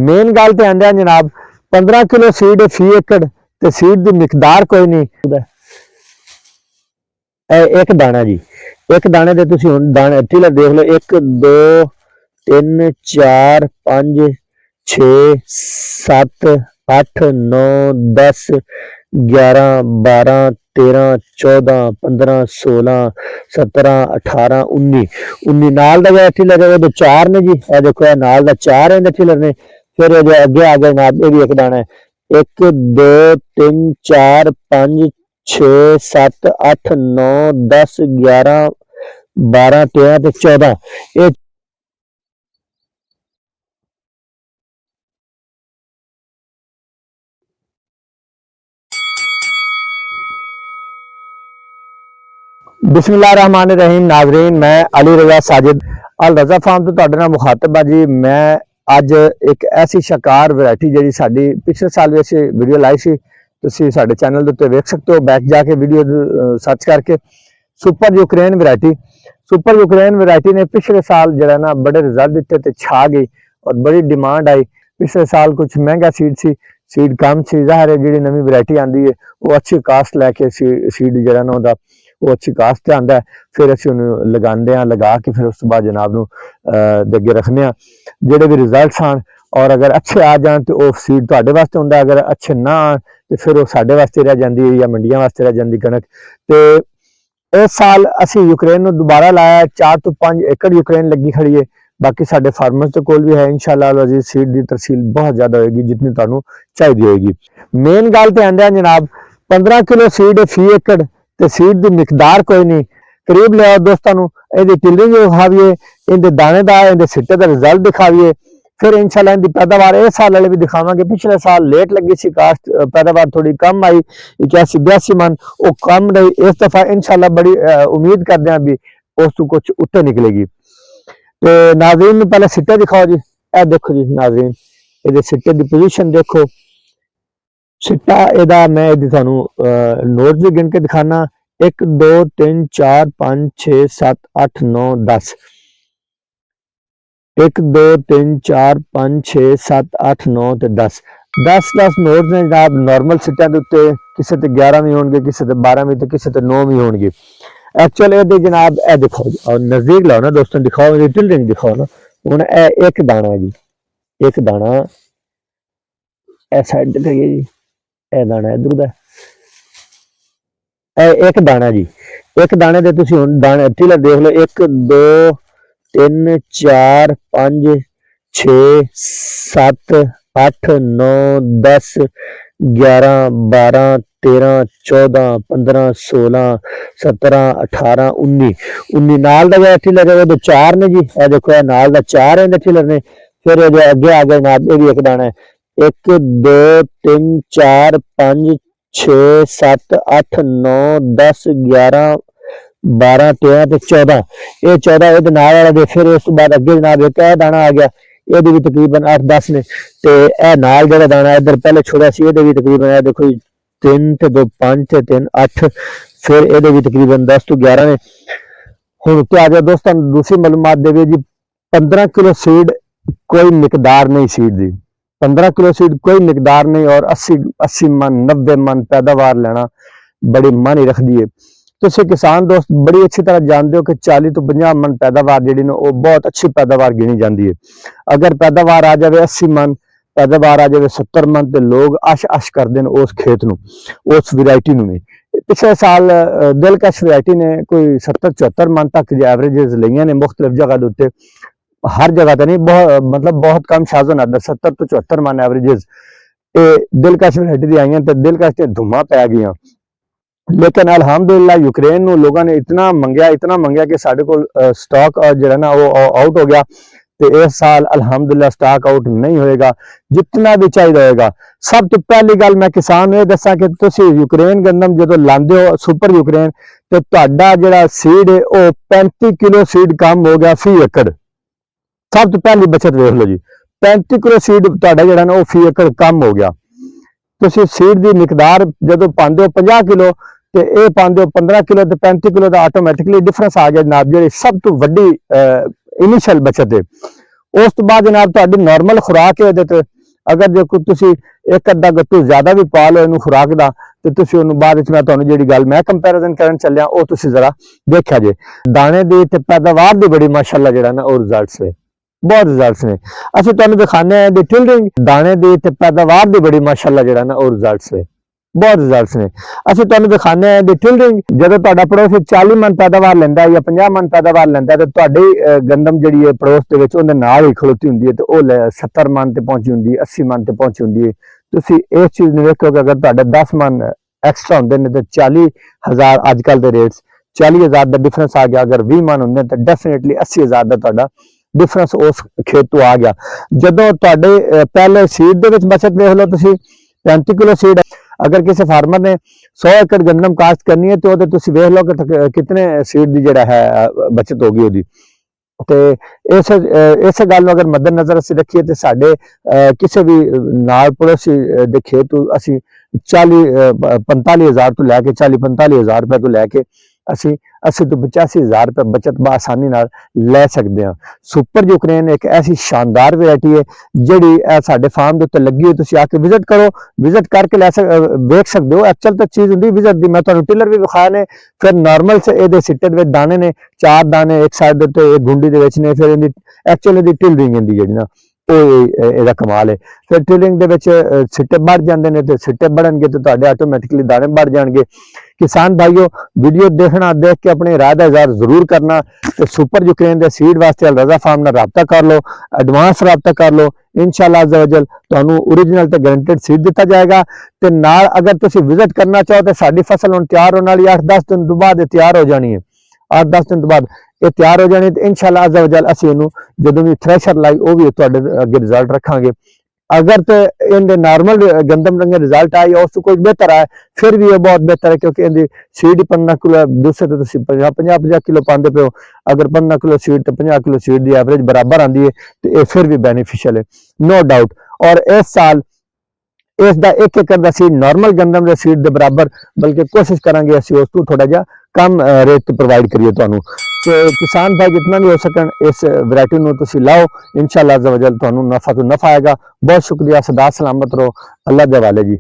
Main गल तो आंदा जनाब 15 किलो सीड फी एकड़ ते सीड की मिकदार कोई नहीं। एक दाना जी, एक दाने दे तुसी हुण दाने टिलर देख लो 1 2 3 4 5 6 7 8 9 10 11 12 13 14 15 16 17 18 19 नाल दा जेह्ड़ा टिलर है वो चार ने जी। ए देखो नाल दा चार है टिलर ने। फिर अगे आ गया जनाब ये भी एक दाना है 1 2 3 4 5 6 7 8 9 10 11 12 13 ते 14 ये बिस्मिल्लाहिर्रहमानिर्रहीम। नाजरीन, मैं अली रजा साजिद अल रजा फार्म तो तुहाडे नाल मुखातब आ जी। मैं अज एक ऐसी शकार वैरायटी जी साडी पिछले साल भी असीं वीडियो लाई सी, तुसीं साडे चैनल दे उत्ते वेख सकते हो, बैक जाके वीडियो सर्च करके। Super Ukraine variety, super Ukraine variety ने पिछले साल जो ना बड़े रिजल्ट दिते ते छा गई और बड़ी डिमांड आई। पिछले साल कुछ महंगा सीड कम सी, ज़ाहिर है जी नवी वैरायटी आती है वो अच्छी कास्ट लैके सीड जो ना उहदा वो अच्छी कास्ट से आता है। फिर असीं उन्हें लगाते हैं, लगा के फिर उस तो बाद जनाब नूं अगे रखने हैं जोड़े भी रिजल्ट आन। और अगर अच्छे आ जाए तो वह सीड तुहाडे वास्ते हुंदा, अगर अच्छे ना आन तो फिर वो साडे वास्ते रह जाती है या मंडियां वास्ते रह जाती कणक। तो इस साल असीं यूक्रेन नूं दोबारा लाया, 4 तो 5 एकड़ यूक्रेन लगी खड़ी है। बाकी साडे फार्मर्स के कोल भी है, इंशाअल्लाह अल अजीज सीड की तरसील बहुत ज़्यादा होगी जितनी तुहानूं चाहिदी होगी। मेन गल तो आंदा जनाब 15 किलो सीड फी एकड़ ते सीड की मिकदार कोई नहीं। करीब लिया दोस्तों इहदी टिलरिंग दिखावीए, इहदे दानेदार इहदे सिट्टे का रिजल्ट दिखावीए। फिर इंशाल्लाह इनकी पैदावार इस साल वाले भी दिखावांगे। पिछले साल लेट लगी सी कास्ट, पैदावार थोड़ी कम आई 81-82 मन, वो कम रही। इस दफा इंशाल्लाह बड़ी उम्मीद करते हैं भी उस तो कुछ उत्ते निकलेगी। तो नाजरीन पहले सिट्टे दिखाओ जी। ए देखो जी नाजरीन, ये सिट्टे की पोजीशन देखो। सिट्टा एदा मैं थानू नोट भी गिन के दिखाना 1 2 3 4 5 6 7 8 9 10 1 2 3 4 5 6 7 8 9 ते 10 नोट ने जनाब नॉर्मल सिट्टियां दे उत्ते, किसी ते 11 भी होंगे, किसी ते 12 भी, किसी ते 9 भी होंगे। एक्चुअल ये जनाब ए दिखाओ और नजदीक लाओ ना दोस्तों, दिखाओ टिलरिंग दिखाओ ना। हुण एक दाना है जी, एक दाना ए साइड दिखाइए जी, ए दाना इधर दा एक दाना जी। एक दाने दे तुसी हुण दाने टिलर देख लो 1 2 3 4 5 6 7 8 9 10 11 12 13 14 15 16 17 18 19 नाल दा टिलर है वो चार ने जी। ए देखो नाल दा चार है टिलर ने। फिर अगे आ गया जनाब ये भी एक दाना है 1 2 3 4 5 6 7 8 9 10 11 12 13 ते 14 ये 14 ये नाल वाला दे। फिर उस बाद अगे जनाब एक दाना आ गया, ये भी तकरीबन 8-10 ने। ते ए नाल जेड़ा दाना इधर पहले छोड़ा सी, ये भी तकरीबन है देखो 3 ते 2 5 ते 3 8, फिर ये भी तकरीबन 10 तो 11 ने। हुण तो आ गया दोस्तों दूसरी मालूमात देवे जी 15 किलो सीड कोई मिकदार नहीं सीड दी। 15 किलो सीड कोई मिकदार नहीं और 80 मन 90 मन पैदावार लेना बड़ी मानी रखती है। तुसीं किसान दोस्त बड़ी अच्छी तरह जानते हो कि 40 तो 50 मन पैदावार जी वो बहुत अच्छी पैदावार गिनी जाती है। अगर पैदावार आ जाए 80 मन, पैदावार आ जाए 70 मन, तो लोग आश करते हैं उस खेत नूं, उस वैरायटी नूं नहीं। पिछले साल दिलकश वैरायटी ने कोई 70-74 मन तक एवरेजेस लिया ने मुख्तलिफ जगह के उत्ते, हर जगह तो नहीं, मतलब बहुत कम शाज़ो नादर 70 तो 74 मन एवरेजेस दिलकश वैरायटी दी आईयां ते दिलकश ते धुमा पै गई। लेकिन अल्हम्दुलिल्लाह यूक्रेन नूं लोगों ने इतना मंगया कि साडे कोल स्टॉक जो ना वो आउट हो गया। तो इस साल अल्हम्दुलिल्लाह स्टॉक आउट नहीं होएगा, जितना भी चाहिए होएगा। सब तो पहली गल मैं किसान ये दसा कि तुसीं यूक्रेन गंदम जो लांदे हो सुपर यूक्रेन, तो तुहाडा जिहड़ा सीड है वो 35 किलो सीड कम हो गया फी एकड़। सब तो पहली बचत देख लो जी, 35 किलो सीड तुहाडा जिहड़ा ना वो फी एकड़ कम हो गया। तुसीं सीड की मिकदार जो पाते हो 50 किलो तो ये पाते हो 15 किलो, तो 35 किलो का आटोमैटिकली डिफरेंस आ गया जनाब। जी सब तो वड्डी इनिशियल बचत है ਉਸ ਤੋਂ ਬਾਅਦ ਜਨਾਬ ਤੁਹਾਡੀ ਨਾਰਮਲ ਖੁਰਾਕ ਹੈ ਉਹਦੇ ਤੇ ਅਗਰ ਜੇ ਕੋਈ ਤੁਸੀਂ ਇੱਕ ਅੱਧਾ ਗੱਟੂ ਜ਼ਿਆਦਾ ਵੀ ਪਾ ਲਓ ਇਹਨੂੰ ਖੁਰਾਕ ਦਾ ਤੇ ਤੁਸੀਂ ਉਹਨੂੰ ਬਾਅਦ ਵਿੱਚ ਮੈਂ ਤੁਹਾਨੂੰ ਜਿਹੜੀ ਗੱਲ ਮੈਂ ਕੰਪੈਰੀਜ਼ਨ ਕਰਨ ਚੱਲਿਆ ਉਹ ਤੁਸੀਂ ਜ਼ਰਾ ਦੇਖਿਆ ਜੇ ਦਾਣੇ ਦੀ ਤੇ ਪੈਦਾਵਾਰ ਦੀ ਬੜੀ ਮਾਸ਼ਾਅੱਲਾ ਜਿਹੜਾ ਨਾ ਉਹ ਰਿਜ਼ਲਟਸ ਨੇ ਬਹੁਤ ਰਿਜ਼ਲਟਸ ਨੇ ਅਸੀਂ ਤੁਹਾਨੂੰ ਦਿਖਾਣੇ ਆ ਦੀ ਟਿਲਰਿੰਗ ਦਾਣੇ ਦੀ ਤੇ ਪੈਦਾਵਾਰ ਦੀ ਬੜੀ ਮਾਸ਼ਾਅੱਲਾ ਜਿਹੜਾ ਨਾ ਉਹ ਰਿਜ਼ਲਟਸ ਨੇ ਬਹੁਤ ਰਿਜ਼ਲਟਸ ਨੇ ਅਸੀਂ ਤੁਹਾਨੂੰ ਦਿਖਾਣੇ ਆ ਦੀ ਟਿਲਰਿੰਗ ਜਦੋਂ ਤੁਹਾਡਾ ਪੜੋਸੀ 40 ਮਣ ਪੈਦਾਵਾਰ ਲੈਂਦਾ ਜਾਂ 50 ਮਣ ਪੈਦਾਵਾਰ ਲੈਂਦਾ ਤੇ ਤੁਹਾਡੀ ਗੰਦਮ ਜਿਹੜੀ ਹੈ ਪੜੋਸ ਦੇ ਵਿੱਚ ਉਹਦੇ ਨਾਲ ਹੀ ਖਲੋਤੀ ਹੁੰਦੀ ਹੈ ਤੇ ਉਹ 70 ਮਣ ਤੇ ਪਹੁੰਚੀ ਹੁੰਦੀ ਹੈ 80 ਮਣ ਤੇ ਪਹੁੰਚੀ ਹੁੰਦੀ ਹੈ ਤੁਸੀਂ ਇਸ ਚੀਜ਼ ਨੂੰ ਵੇਖੋ ਕਿ ਅਗਰ ਤੁਹਾਡੇ 10 ਮਣ ਐਕਸਟਰਾ ਹੁੰਦੇ ਨੇ ਤੇ 40,000 ਅੱਜ ਕੱਲ ਦੇ ਰੇਟਸ 40,000 ਦਾ ਡਿਫਰੈਂਸ ਆ ਗਿਆ ਅਗਰ 20 ਮਣ ਹੁੰਦੇ ਤਾਂ ਡੈਫੀਨਿਟਲੀ 80,000 ਦਾ ਤੁਹਾਡਾ ਡਿਫਰੈਂਸ ਉਸ ਖੇਤ ਤੋਂ ਆ ਗਿਆ ਜਦੋਂ ਤੁਹਾਡੇ ਪਹਿਲੇ ਸੀਡ ਦੇ ਵਿੱਚ ਬਚਤ ਵੇਖ ਲਓ ਤੁਸੀਂ 35 ਕਿਲੋ ਸੀਡ ਅਗਰ ਕਿਸੇ ਫਾਰਮਰ ਨੇ 100 ਏਕੜ ਗੰਦਮ ਕਾਸ਼ਤ ਕਰਨੀ ਹੈ ਤੇ ਉਹਦੇ ਤੁਸੀਂ ਵੇਖ ਲਓ ਕਿ ਕਿਤਨੇ ਸੀਡ ਦੀ ਜਿਹੜਾ ਹੈ ਬਚਤ ਹੋਗੀ ਉਹਦੀ ਤੇ ਇਸ ਗੱਲ ਨੂੰ ਅਗਰ ਮੱਦੇ ਨਜ਼ਰ ਅਸੀਂ ਰੱਖੀਏ ਤੇ ਸਾਡੇ ਕਿਸੇ ਵੀ ਨਾਲ ਪੜੋਸੀ ਦੇ ਖੇਤ ਤੋਂ ਅਸੀਂ 45,000 ਤੋਂ ਲੈ ਕੇ 45,000 ਰੁਪਏ ਤੋਂ ਲੈ ਕੇ ਅਸੀਂ 80 ਤੋਂ 85,000 ਰੁਪਏ ਬਚਤ ਆਸਾਨੀ ਨਾਲ ਲੈ ਸਕਦੇ ਹਾਂ ਸੁਪਰ ਯੂਕਰੇਨ ਇੱਕ ਐਸੀ ਸ਼ਾਨਦਾਰ ਵੈਰਾਈਟੀ ਹੈ ਜਿਹੜੀ ਸਾਡੇ ਫਾਰਮ ਦੇ ਉੱਤੇ ਲੱਗੀ ਹੋਈ ਤੁਸੀਂ ਆ ਕੇ ਵਿਜ਼ਿਟ ਕਰੋ ਵਿਜ਼ਿਟ ਕਰਕੇ ਵੇਖ ਸਕਦੇ ਹੋ ਐਕਚੁਅਲ ਤਾਂ ਚੀਜ਼ ਹੁੰਦੀ ਵਿਜ਼ਿਟ ਦੀ ਮੈਂ ਤੁਹਾਨੂੰ ਟਿਲਰ ਵੀ ਵਿਖਾਇਆ ਨੇ ਫਿਰ ਨਾਰਮਲ ਇਹਦੇ ਸਿੱਟੇ ਦੇ ਵਿੱਚ ਦਾਣੇ ਨੇ 4 ਦਾਣੇ ਇੱਕ ਸਾਈਡ ਦੇ ਉੱਤੇ ਇੱਕ ਗੁੰਡੀ ਦੇ ਵਿੱਚ ਨੇ ਫਿਰ ਇਹਦੀ ਐਕਚੁਅਲ ਇਹਦੀ ਟਿਲਰਿੰਗ ਹੁੰਦੀ ਜਿਹੜੀ ਨਾ ਉਹ ਇਹਦਾ ਕਮਾਲ ਹੈ ਫਿਰ ਟਿਲਰਿੰਗ ਦੇ ਵਿੱਚ ਸਿੱਟੇ ਵੱਧ ਜਾਂਦੇ ਨੇ ਤੇ ਸਿੱਟੇ बढ़णगे तो ਤੁਹਾਡੇ ਆਟੋਮੈਟਿਕਲੀ ਦਾਣੇ बढ़ ਜਾਣਗੇ किसान भाइयों वीडियो देखना देख के अपने राय का इज़हार जरूर करना तो सुपर यूक्रेन के सीड वास्ते रजा फार्म नाल राबता कर लो एडवांस राबता कर लो इंशाअल्लाह अज़्ज़ा वजल तुहानू ओरिजिनल ते गारंटेड सीड दिता जाएगा ते नाल अगर तुसी विजिट करना चाहो तो साडी फसल हुण तैयार होने वाली 8-10 दिन तो बाद तैयार हो जानी है 8-10 दिन तो बाद ये तैयार हो जानी तो इंशाअल्लाह अज़्ज़ा वजल असीं इहनू जदों भी थ्रैशर लाई वो भी तुहाडे अगे रिजल्ट रखांगे अगर तो इनके नॉर्मल गंदम रंगे रिजल्ट आए या उसको कोई बेहतर आए फिर भी ये बहुत बेहतर है क्योंकि इनकी सीड 15 किलो दूसरे तो 50 किलो पाते पे हो अगर 15 किलो सीड तो 50 किलो सीड की एवरेज बराबर आती है तो ये फिर भी बेनीफिशियल है नो डाउट और इस साल इसका 1 एकड़ का सीड नॉर्मल गंदम के सीड के बराबर बल्कि कोशिश करांगे असीं उस तो थोड़ा जा कम रेट तो प्रोवाइड करिए तुहानू तो किसान भाई जितना भी हो सकन इस वैरायटी नू तुसीं लाओ इंशाअल्लाह अज़्ज़ा वजल तुहानू नफा तो नफा आएगा बहुत शुक्रिया सदा सलामत रहो अल्लाह दे हवाले जी।